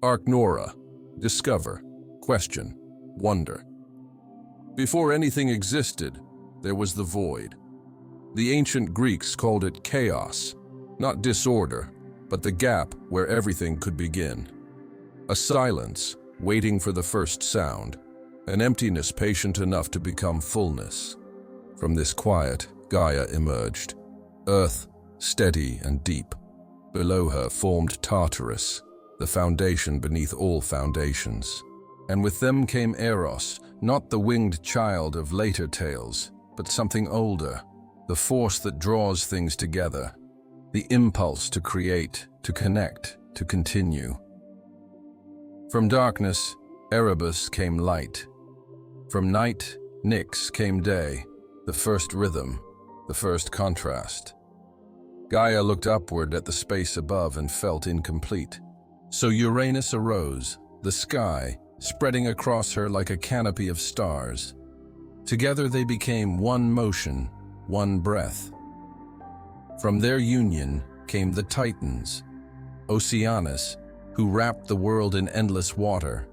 Archnora, discover, question, wonder. Before anything existed, there was the void. The ancient Greeks called it chaos, not disorder, but the gap where everything could begin. A silence, waiting for the first sound, an emptiness patient enough to become fullness. From this quiet, Gaia emerged, earth steady and deep. Below her formed Tartarus, the foundation beneath all foundations. And with them came Eros, not the winged child of later tales, but something older, the force that draws things together, the impulse to create, to connect, to continue. From darkness, Erebus came light. From night, Nyx came day, the first rhythm, the first contrast. Gaia looked upward at the space above and felt incomplete. So Uranus arose, the sky, spreading across her like a canopy of stars. Together they became one motion, one breath. From their union came the Titans, Oceanus, who wrapped the world in endless water,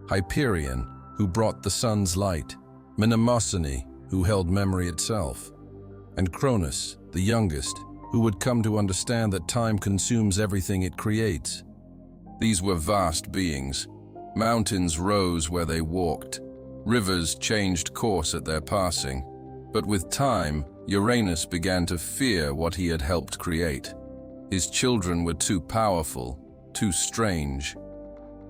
Hyperion, who brought the sun's light, Mnemosyne, who held memory itself, and Cronus, the youngest, who would come to understand that time consumes everything it creates. These were vast beings. Mountains rose where they walked. Rivers changed course at their passing. But with time, Uranus began to fear what he had helped create. His children were too powerful, too strange.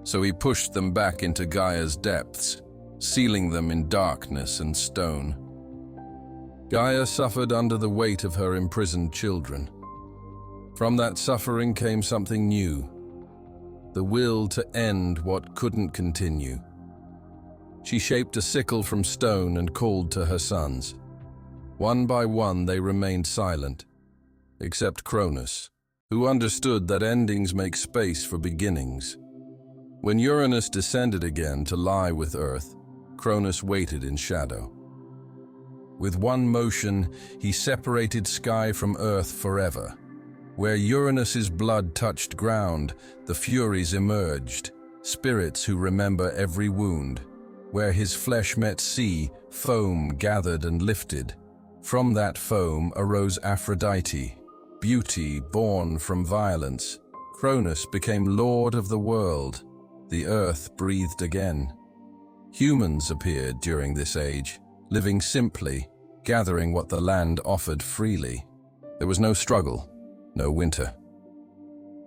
So he pushed them back into Gaia's depths, sealing them in darkness and stone. Gaia suffered under the weight of her imprisoned children. From that suffering came something new, the will to end what couldn't continue. She shaped a sickle from stone and called to her sons. One by one they remained silent, except Cronus, who understood that endings make space for beginnings. When Uranus descended again to lie with Earth, Cronus waited in shadow. With one motion, he separated sky from earth forever. Where Uranus's blood touched ground, the Furies emerged, spirits who remember every wound. Where his flesh met sea, foam gathered and lifted. From that foam arose Aphrodite, beauty born from violence. Cronus became lord of the world. The earth breathed again. Humans appeared during this age, living simply, gathering what the land offered freely. There was no struggle, no winter.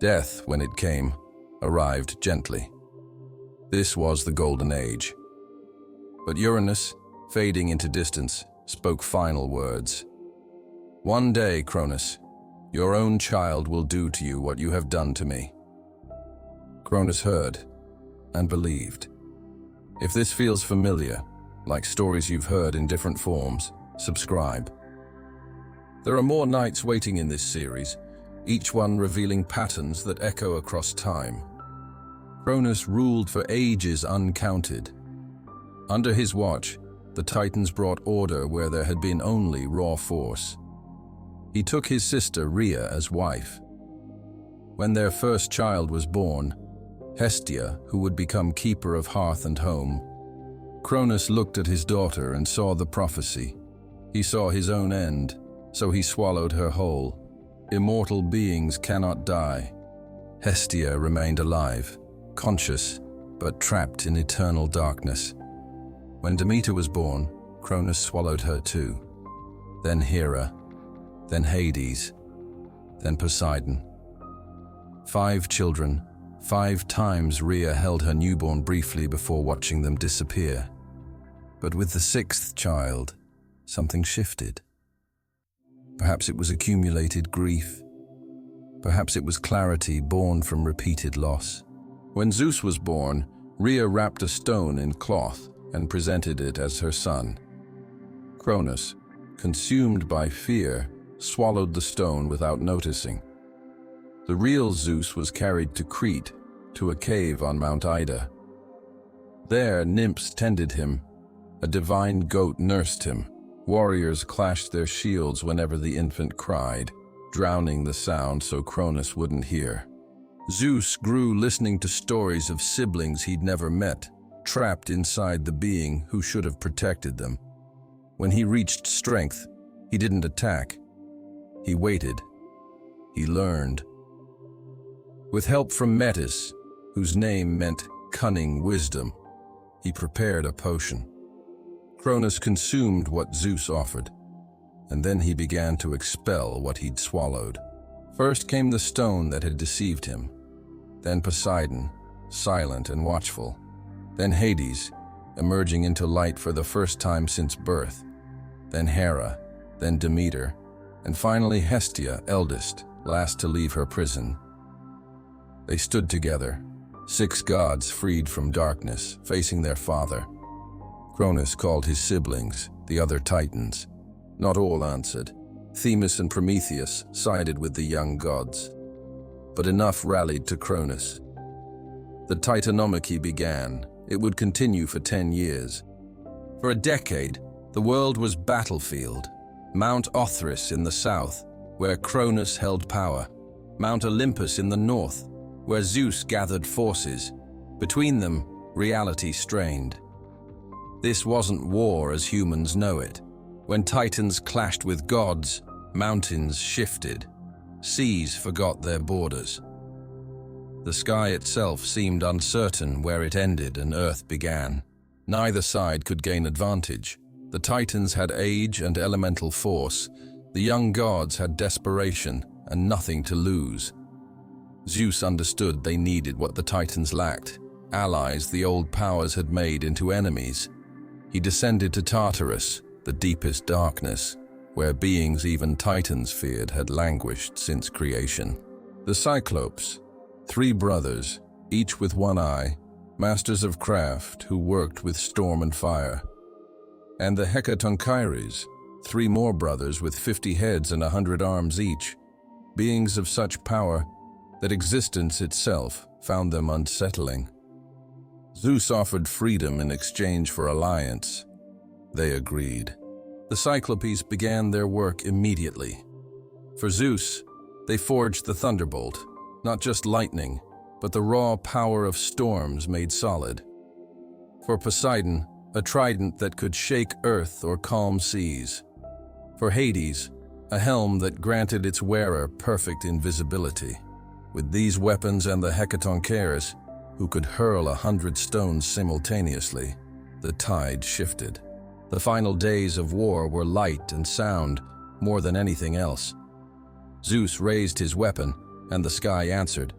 Death, when it came, arrived gently. This was the Golden Age. But Uranus, fading into distance, spoke final words. One day, Cronus, your own child will do to you what you have done to me. Cronus heard and believed. If this feels familiar, like stories you've heard in different forms, subscribe. There are more nights waiting in this series, each one revealing patterns that echo across time. Cronus ruled for ages uncounted. Under his watch, the Titans brought order where there had been only raw force. He took his sister Rhea as wife. When their first child was born, Hestia, who would become keeper of hearth and home, Cronus looked at his daughter and saw the prophecy. He saw his own end, so he swallowed her whole. Immortal beings cannot die. Hestia remained alive, conscious, but trapped in eternal darkness. When Demeter was born, Cronus swallowed her too. Then Hera, then Hades, then Poseidon. 5 children, 5 times Rhea held her newborn briefly before watching them disappear. But with the 6th child, something shifted. Perhaps it was accumulated grief. Perhaps it was clarity born from repeated loss. When Zeus was born, Rhea wrapped a stone in cloth and presented it as her son. Cronus, consumed by fear, swallowed the stone without noticing. The real Zeus was carried to Crete, to a cave on Mount Ida. There, nymphs tended him. A divine goat nursed him. Warriors clashed their shields whenever the infant cried, drowning the sound so Cronus wouldn't hear. Zeus grew listening to stories of siblings he'd never met, trapped inside the being who should have protected them. When he reached strength, he didn't attack. He waited. He learned. With help from Metis, whose name meant cunning wisdom, he prepared a potion. Cronus consumed what Zeus offered, and then he began to expel what he'd swallowed. First came the stone that had deceived him, then Poseidon, silent and watchful, then Hades, emerging into light for the first time since birth, then Hera, then Demeter, and finally Hestia, eldest, last to leave her prison. They stood together, 6 gods freed from darkness, facing their father. Cronus called his siblings, the other Titans. Not all answered. Themis and Prometheus sided with the young gods. But enough rallied to Cronus. The Titanomachy began. It would continue for 10 years. For a decade, the world was battlefield. Mount Othrys in the south, where Cronus held power. Mount Olympus in the north, where Zeus gathered forces. Between them, reality strained. This wasn't war as humans know it. When titans clashed with gods, mountains shifted. Seas forgot their borders. The sky itself seemed uncertain where it ended and Earth began. Neither side could gain advantage. The Titans had age and elemental force. The young gods had desperation and nothing to lose. Zeus understood they needed what the Titans lacked, allies the old powers had made into enemies. He descended to Tartarus, the deepest darkness, where beings even Titans feared had languished since creation. The Cyclopes, 3 brothers, each with one eye, masters of craft who worked with storm and fire. And the Hecatonchires, 3 more brothers with 50 heads and 100 arms each, beings of such power that existence itself found them unsettling. Zeus offered freedom in exchange for alliance. They agreed. The Cyclopes began their work immediately. For Zeus, they forged the thunderbolt, not just lightning, but the raw power of storms made solid. For Poseidon, a trident that could shake earth or calm seas. For Hades, a helm that granted its wearer perfect invisibility. With these weapons and the Hecatonchires, who could hurl 100 stones simultaneously, the tide shifted. The final days of war were light and sound more than anything else. Zeus raised his weapon, and the sky answered.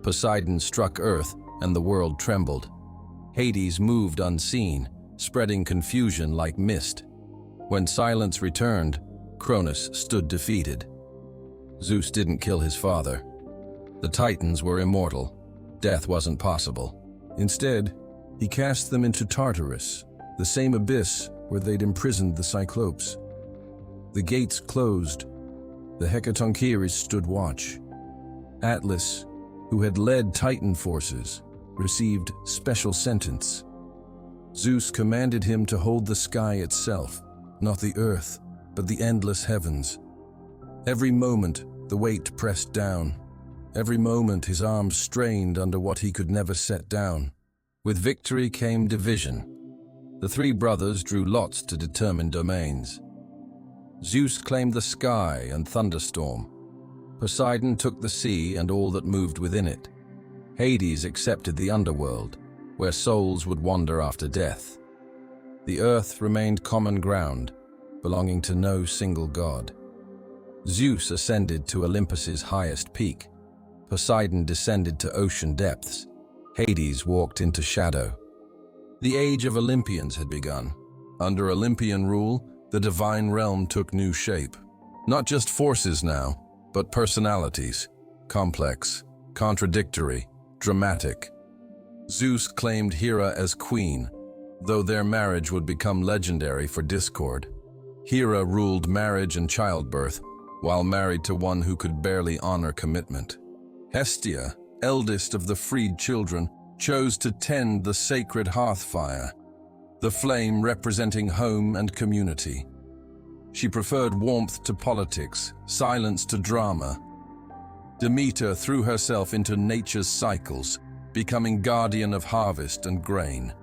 Poseidon struck earth, and the world trembled. Hades moved unseen, spreading confusion like mist. When silence returned, Cronus stood defeated. Zeus didn't kill his father. The Titans were immortal. Death wasn't possible. Instead, he cast them into Tartarus, the same abyss where they'd imprisoned the Cyclopes. The gates closed. The Hecatonchires stood watch. Atlas, who had led Titan forces, received special sentence. Zeus commanded him to hold the sky itself, not the earth, but the endless heavens. Every moment, the weight pressed down. Every moment, his arms strained under what he could never set down. With victory came division. The 3 brothers drew lots to determine domains. Zeus claimed the sky and thunderstorm. Poseidon took the sea and all that moved within it. Hades accepted the underworld, where souls would wander after death. The earth remained common ground, belonging to no single god. Zeus ascended to Olympus's highest peak. Poseidon descended to ocean depths. Hades walked into shadow. The age of Olympians had begun. Under Olympian rule, the divine realm took new shape. Not just forces now, but personalities. Complex, contradictory, dramatic. Zeus claimed Hera as queen, though their marriage would become legendary for discord. Hera ruled marriage and childbirth, while married to one who could barely honor commitment. Hestia, eldest of the freed children, chose to tend the sacred hearth fire, the flame representing home and community. She preferred warmth to politics, silence to drama. Demeter threw herself into nature's cycles, becoming guardian of harvest and grain.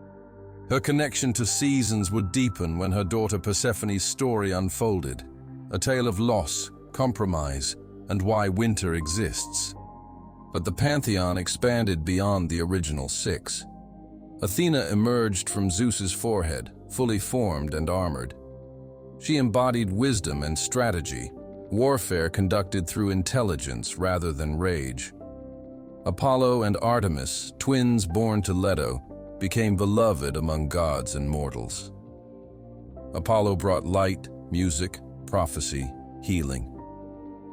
Her connection to seasons would deepen when her daughter Persephone's story unfolded, a tale of loss, compromise, and why winter exists. But the pantheon expanded beyond the original six. Athena emerged from Zeus's forehead, fully formed and armored. She embodied wisdom and strategy, warfare conducted through intelligence rather than rage. Apollo and Artemis, twins born to Leto, became beloved among gods and mortals. Apollo brought light, music, prophecy, healing.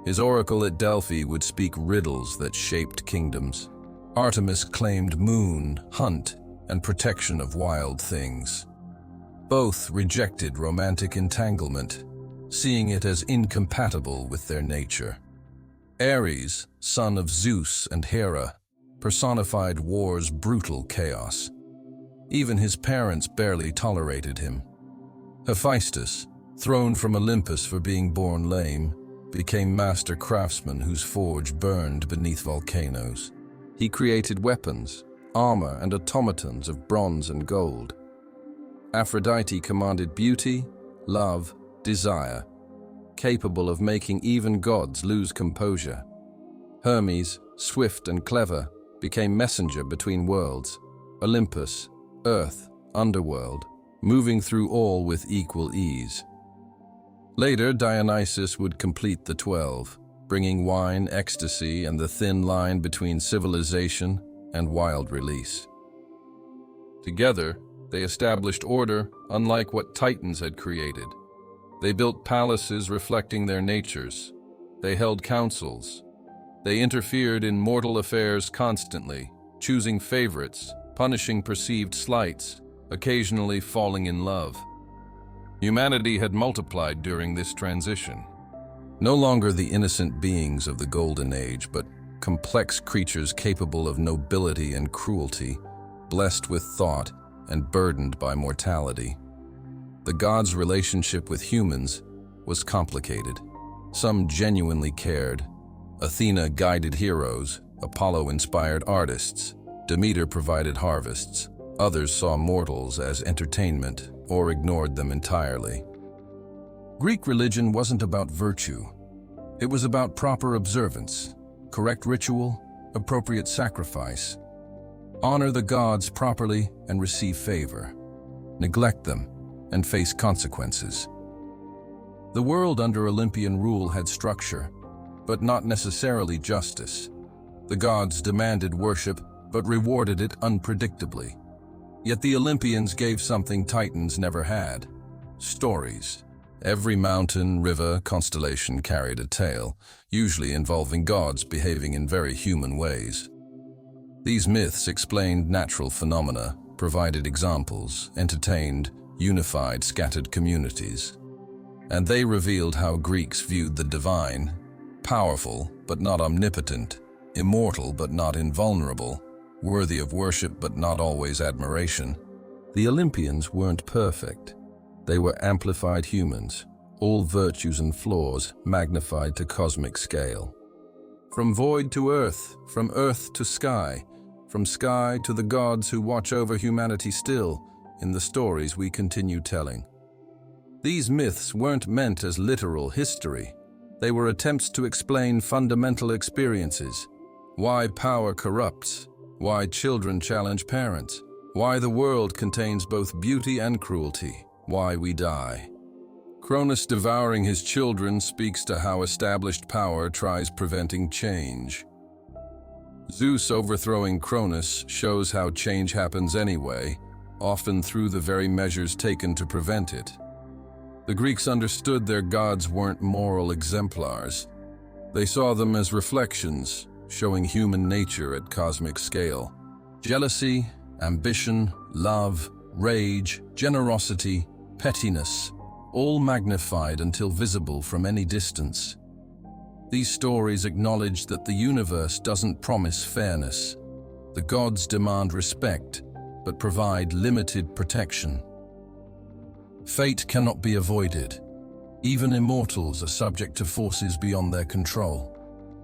His oracle at Delphi would speak riddles that shaped kingdoms. Artemis claimed moon, hunt, and protection of wild things. Both rejected romantic entanglement, seeing it as incompatible with their nature. Ares, son of Zeus and Hera, personified war's brutal chaos. Even his parents barely tolerated him. Hephaestus, thrown from Olympus for being born lame, became master craftsman whose forge burned beneath volcanoes. He created weapons, armor, and automatons of bronze and gold. Aphrodite commanded beauty, love, desire, capable of making even gods lose composure. Hermes, swift and clever, became messenger between worlds. Olympus, earth, underworld, moving through all with equal ease. Later, Dionysus would complete the 12, bringing wine, ecstasy, and the thin line between civilization and wild release. Together, they established order unlike what Titans had created. They built palaces reflecting their natures. They held councils. They interfered in mortal affairs constantly, choosing favorites, punishing perceived slights, occasionally falling in love. Humanity had multiplied during this transition. No longer the innocent beings of the Golden Age, but complex creatures capable of nobility and cruelty, blessed with thought and burdened by mortality. The gods' relationship with humans was complicated. Some genuinely cared. Athena guided heroes, Apollo inspired artists, Demeter provided harvests. Others saw mortals as entertainment or ignored them entirely. Greek religion wasn't about virtue. It was about proper observance, correct ritual, appropriate sacrifice. Honor the gods properly and receive favor. Neglect them and face consequences. The world under Olympian rule had structure, but not necessarily justice. The gods demanded worship, but rewarded it unpredictably. Yet the Olympians gave something Titans never had: stories. Every mountain, river, constellation carried a tale, usually involving gods behaving in very human ways. These myths explained natural phenomena, provided examples, entertained, unified scattered communities. And they revealed how Greeks viewed the divine: powerful but not omnipotent, immortal but not invulnerable, worthy of worship but not always admiration. The Olympians weren't perfect. They were amplified humans, all virtues and flaws magnified to cosmic scale. From void to earth, from earth to sky, from sky to the gods who watch over humanity still, in the stories we continue telling. These myths weren't meant as literal history. They were attempts to explain fundamental experiences: why power corrupts, why children challenge parents, why the world contains both beauty and cruelty, why we die. Cronus devouring his children speaks to how established power tries preventing change. Zeus overthrowing Cronus shows how change happens anyway, often through the very measures taken to prevent it. The Greeks understood their gods weren't moral exemplars. They saw them as reflections, showing human nature at cosmic scale. Jealousy, ambition, love, rage, generosity, pettiness, all magnified until visible from any distance. These stories acknowledge that the universe doesn't promise fairness. The gods demand respect, but provide limited protection. Fate cannot be avoided. Even immortals are subject to forces beyond their control.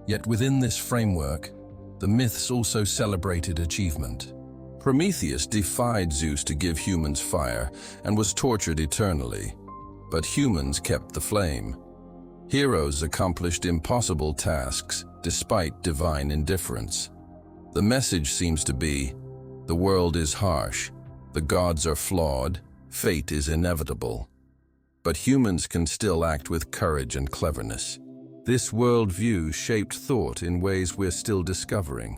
Yet within this framework, the myths also celebrated achievement. Prometheus defied Zeus to give humans fire and was tortured eternally, but humans kept the flame. Heroes accomplished impossible tasks despite divine indifference. The message seems to be, the world is harsh, the gods are flawed, fate is inevitable. But humans can still act with courage and cleverness. This worldview shaped thought in ways we're still discovering.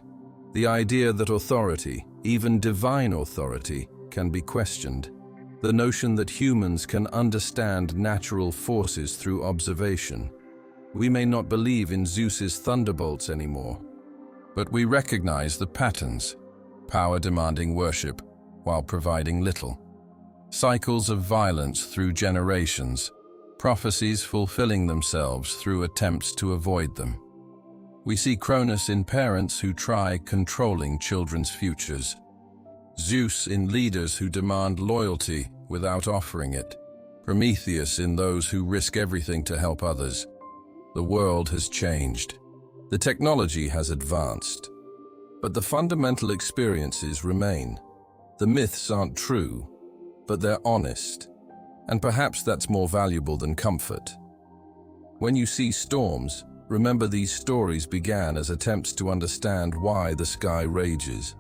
The idea that authority, even divine authority, can be questioned. The notion that humans can understand natural forces through observation. We may not believe in Zeus's thunderbolts anymore, but we recognize the patterns, power demanding worship while providing little. Cycles of violence through generations, prophecies fulfilling themselves through attempts to avoid them. We see Cronus in parents who try controlling children's futures. Zeus in leaders who demand loyalty without offering it. Prometheus in those who risk everything to help others. The world has changed. The technology has advanced. But the fundamental experiences remain. The myths aren't true, but they're honest. And perhaps that's more valuable than comfort. When you see storms, remember these stories began as attempts to understand why the sky rages.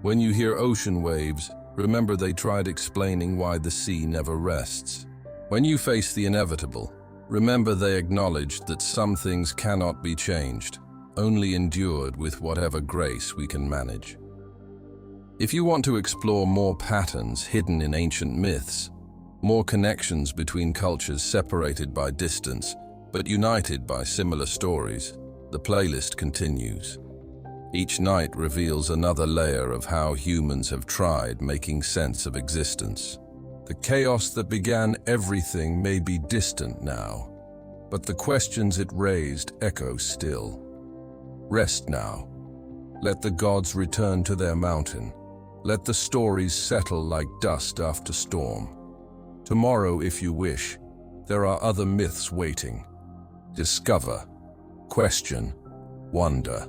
When you hear ocean waves, remember they tried explaining why the sea never rests. When you face the inevitable, remember they acknowledged that some things cannot be changed, only endured with whatever grace we can manage. If you want to explore more patterns hidden in ancient myths, more connections between cultures separated by distance, but united by similar stories, the playlist continues. Each night reveals another layer of how humans have tried making sense of existence. The chaos that began everything may be distant now, but the questions it raised echo still. Rest now. Let the gods return to their mountain. Let the stories settle like dust after storm. Tomorrow, if you wish, there are other myths waiting. Discover, question, wonder.